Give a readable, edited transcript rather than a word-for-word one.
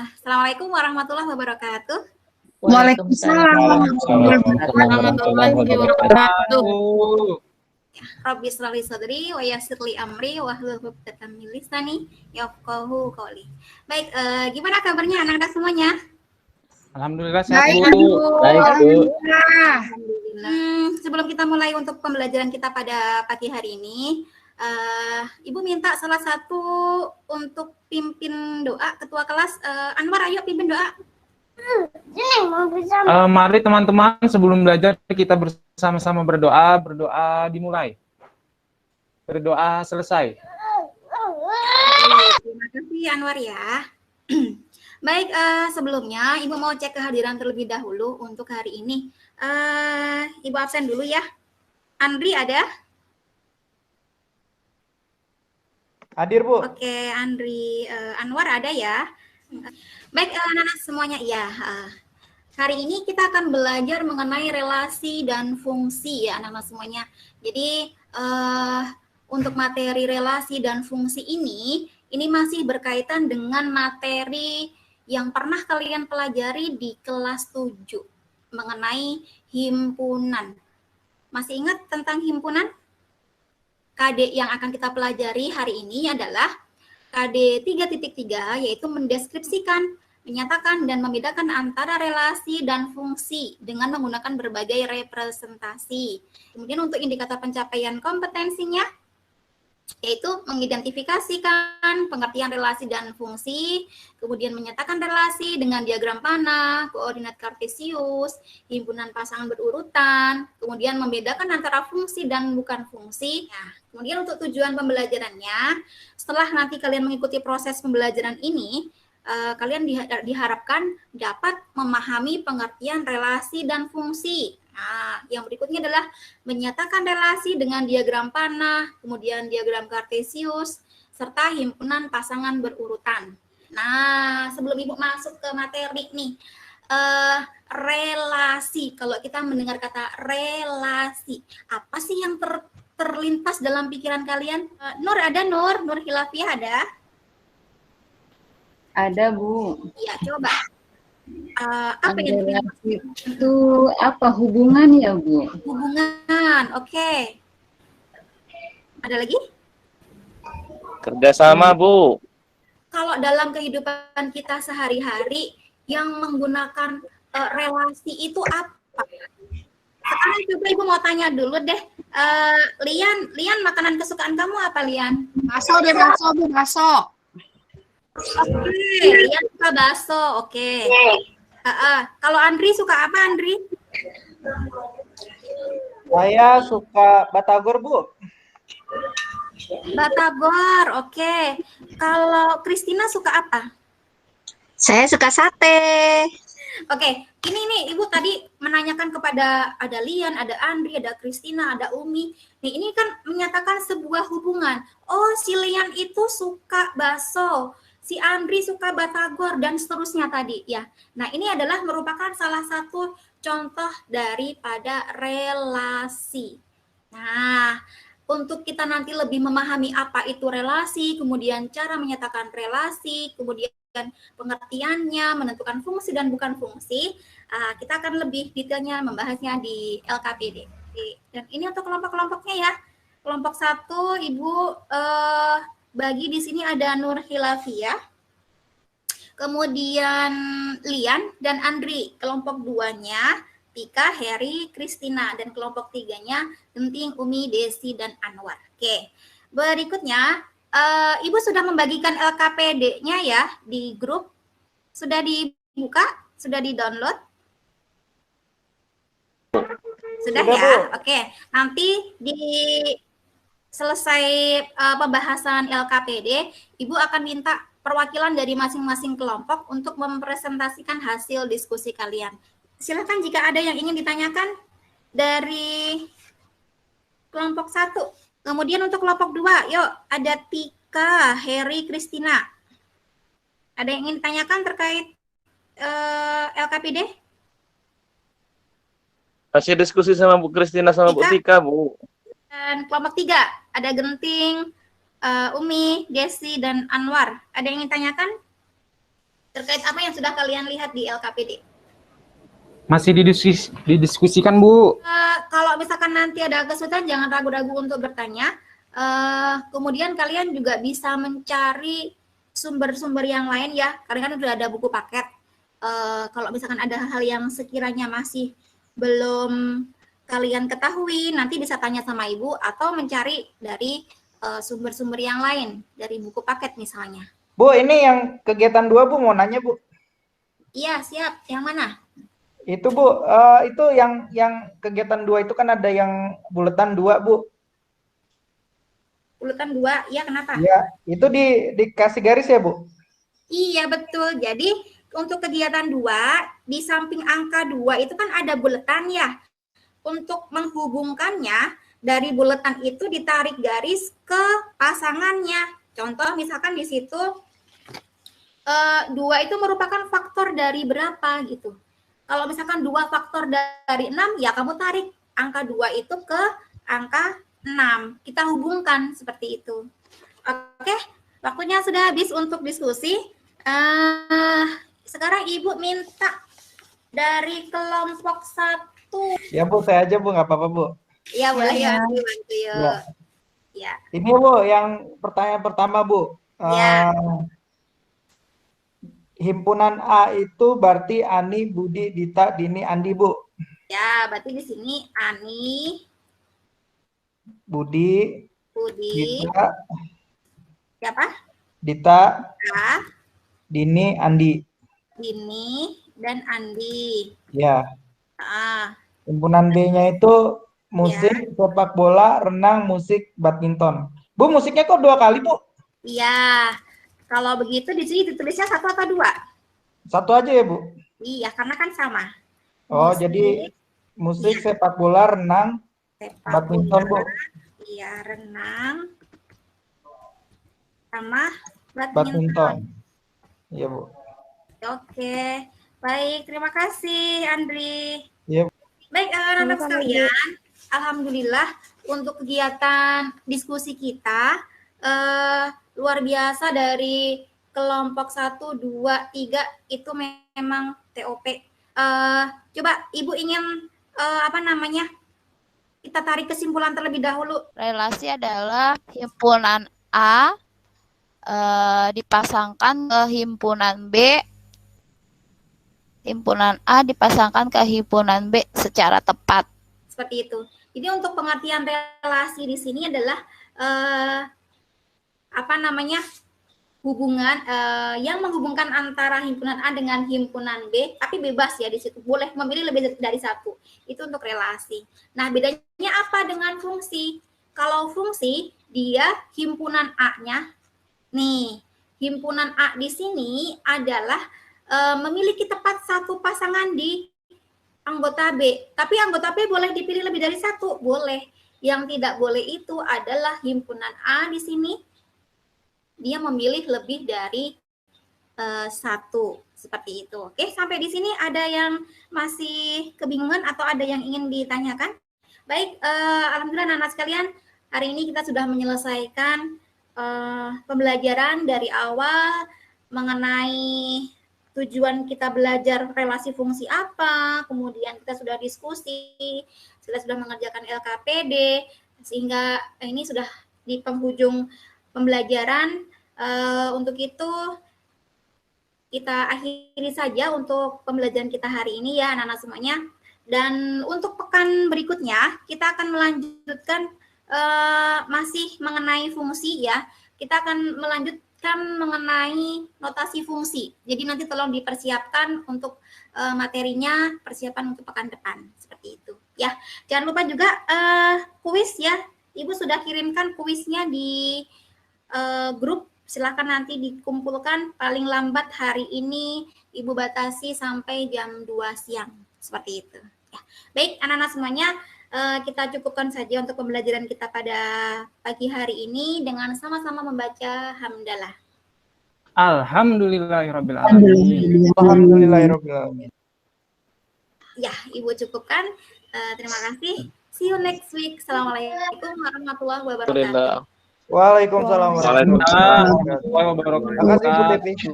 Assalamualaikum warahmatullahi wabarakatuh. Waalaikumsalam warahmatullahi wabarakatuh. Rabbi shrah li sadri wa yassir li amri wahlul 'uqdatam min lisani yafqahu qawli. Baik, gimana kabarnya anak-anak semuanya? Alhamdulillah sehat, Baik, Bu. Bu. Baik, Bu. Alhamdulillah. Sebelum kita mulai untuk pembelajaran kita pada pagi hari ini, Ibu minta salah satu untuk pimpin doa, ketua kelas. Anwar, ayo pimpin doa. Mari teman-teman sebelum belajar kita bersama-sama berdoa. Berdoa dimulai. Berdoa selesai. Terima kasih Anwar ya. Baik, sebelumnya Ibu mau cek kehadiran terlebih dahulu untuk hari ini. Ibu absen dulu ya. Andri ada? Hadir, Bu. Oke, Andri. Anwar ada ya? Baik, anak-anak semuanya, ya. Hari ini kita akan belajar mengenai relasi dan fungsi ya, anak-anak semuanya. Jadi, untuk materi relasi dan fungsi ini masih berkaitan dengan materi yang pernah kalian pelajari di kelas 7 mengenai himpunan. Masih ingat tentang himpunan? KD yang akan kita pelajari hari ini adalah KD 3.3, yaitu mendeskripsikan, menyatakan, dan membedakan antara relasi dan fungsi dengan menggunakan berbagai representasi. Kemudian untuk indikator pencapaian kompetensinya, yaitu mengidentifikasikan pengertian relasi dan fungsi, kemudian menyatakan relasi dengan diagram panah, koordinat kartesius, himpunan pasangan berurutan, kemudian membedakan antara fungsi dan bukan fungsi. Nah, kemudian untuk tujuan pembelajarannya, setelah nanti kalian mengikuti proses pembelajaran ini, kalian diharapkan dapat memahami pengertian relasi dan fungsi. Nah, yang berikutnya adalah menyatakan relasi dengan diagram panah, kemudian diagram kartesius, serta himpunan pasangan berurutan. Nah, sebelum Ibu masuk ke materi nih, relasi. Kalau kita mendengar kata relasi, apa sih yang terlintas dalam pikiran kalian? Nur ada, Nur Hilafiah ada? Ada, Bu. Iya, coba. Apa yang relasi itu apa hubungan ya, Bu? hubungan? Oke. Ada lagi? Kerjasama, Bu. Kalau dalam kehidupan kita sehari-hari yang menggunakan relasi itu apa? Sekarang coba Ibu mau tanya dulu deh. Lian, makanan kesukaan kamu apa, Lian? Bakso deh, bakso, Bu, bakso. Oke, Lian suka bakso. Oke. Kalau Andri suka apa, Andri? Saya suka batagor, Bu. Batagor. Oke. Kalau Kristina suka apa? Saya suka sate. Oke, ini nih Ibu tadi menanyakan kepada ada Lian, ada Andri, ada Kristina, ada Umi. Nih, ini kan menyatakan sebuah hubungan. Oh, si Lian itu suka bakso, si Andri suka batagor, dan seterusnya tadi ya. Nah, ini adalah merupakan salah satu contoh daripada relasi. Nah, untuk kita nanti lebih memahami apa itu relasi, kemudian cara menyatakan relasi, kemudian pengertiannya, menentukan fungsi dan bukan fungsi, kita akan lebih detailnya membahasnya di LKPD. Dan ini untuk kelompok-kelompoknya ya. Kelompok 1, Ibu bagi di sini ada Nur Hilafiah, kemudian Lian dan Andri. Kelompok 2-nya Tika, Heri, Kristina, dan kelompok 3-nya Genting, Umi, Desi, dan Anwar. Oke, berikutnya Ibu sudah membagikan LKPD-nya ya di grup. Sudah dibuka? Sudah di-download? Sudah ya? Oke. Nanti di selesai pembahasan LKPD, Ibu akan minta perwakilan dari masing-masing kelompok untuk mempresentasikan hasil diskusi kalian. Silakan jika ada yang ingin ditanyakan dari kelompok 1. Kemudian untuk kelompok 2, yuk ada Tika, Heri, Kristina. Ada yang ingin ditanyakan terkait LKPD? Masih diskusi sama Bu Kristina sama Bu Tika, Bu. Dan kelompok 3, ada Genting, Umi, Desi, dan Anwar. Ada yang ingin ditanyakan? terkait apa yang sudah kalian lihat di LKPD. Masih didiskusikan, Bu. Kalau misalkan nanti ada kesulitan, jangan ragu-ragu untuk bertanya. Kemudian kalian juga bisa mencari sumber-sumber yang lain ya, karena kan sudah ada buku paket. Kalau misalkan ada hal yang sekiranya masih belum kalian ketahui, nanti bisa tanya sama Ibu atau mencari dari sumber-sumber yang lain, dari buku paket misalnya. Bu, ini yang kegiatan 2 Bu, mau nanya Bu. Iya, siap. Yang mana? Itu Bu, itu yang kegiatan 2 itu kan ada yang buletan 2 Bu. Urutan 2, ya kenapa? Ya, itu dikasih garis ya Bu? Iya, betul. Jadi untuk kegiatan 2, di samping angka 2 itu kan ada buletan ya. Untuk menghubungkannya, dari buletan itu ditarik garis ke pasangannya. Contoh misalkan di situ 2 itu merupakan faktor dari berapa gitu. Kalau misalkan 2 faktor dari 6, ya kamu tarik angka 2 itu ke angka 6. Kita hubungkan seperti itu. Oke, waktunya sudah habis untuk diskusi. Sekarang Ibu minta dari kelompok 1. Ya Bu, saya aja Bu, nggak apa-apa Bu. Iya, boleh ya, bantu yuk. Ya. Ya. Ini Bu, yang pertanyaan pertama Bu. Ya. Himpunan A itu berarti Ani, Budi, Dita, Dini, Andi Bu. Ya, berarti di sini Ani, Budi, Budi, Dita, siapa? Dita, A, Dini, Andi. Dini, dan Andi. Ya. Himpunan B-nya itu musik, sepak bola, renang, musik, badminton. Bu, musiknya kok 2 kali Bu? Iya. Kalau begitu di sini ditulisnya 1 atau 2? 1 aja ya Bu? Iya, karena kan sama. Oh, Musik, jadi musik, sepak bola, renang, badminton Bu. Iya, renang sama Badminton. Iya Bu. Oke, baik. Terima kasih, Andri. Iya. Baik, anak-anak sekalian. Alhamdulillah untuk kegiatan diskusi kita luar biasa dari kelompok 1, 2, 3 itu memang TOP. Coba Ibu ingin kita tarik kesimpulan terlebih dahulu. Relasi adalah himpunan A dipasangkan ke himpunan B, himpunan A dipasangkan ke himpunan B secara tepat. Seperti itu. Jadi untuk pengertian relasi di sini adalah hubungan yang menghubungkan antara himpunan A dengan himpunan B, tapi bebas ya di situ, boleh memilih lebih dari 1. Itu untuk relasi. Nah, bedanya apa dengan fungsi? Kalau fungsi, dia himpunan A-nya, nih, himpunan A di sini adalah memiliki tepat 1 pasangan di anggota B, tapi anggota B boleh dipilih lebih dari 1, boleh. Yang tidak boleh itu adalah himpunan A di sini dia memilih lebih dari 1, seperti itu. Oke, sampai di sini ada yang masih kebingungan atau ada yang ingin ditanyakan? Baik, alhamdulillah anak-anak sekalian, hari ini kita sudah menyelesaikan pembelajaran dari awal mengenai tujuan kita belajar relasi fungsi apa, kemudian kita sudah diskusi, kita sudah mengerjakan LKPD, sehingga ini sudah di penghujung pembelajaran. Untuk itu kita akhiri saja untuk pembelajaran kita hari ini ya anak-anak semuanya. Dan untuk pekan berikutnya kita akan melanjutkan masih mengenai fungsi ya. Kita akan melanjutkan mengenai notasi fungsi. Jadi nanti tolong dipersiapkan untuk materinya, persiapan untuk pekan depan seperti itu ya. Jangan lupa juga kuis ya. Ibu sudah kirimkan kuisnya di grup. Silakan nanti dikumpulkan paling lambat hari ini Ibu batasi sampai jam 2 siang seperti itu ya. Baik anak-anak semuanya, kita cukupkan saja untuk pembelajaran kita pada pagi hari ini dengan sama-sama membaca hamdalah. Alhamdulillahirrahmanirrahim. Alhamdulillahirrahmanirrahim. Ya, Ibu cukupkan. Terima kasih. See you next week. Assalamualaikum warahmatullahi wabarakatuh. Waalaikumsalam warahmatullahi wabarakatuh. Waalaikumsalam warahmatullahi wabarakatuh. Terima kasih Bu Devi.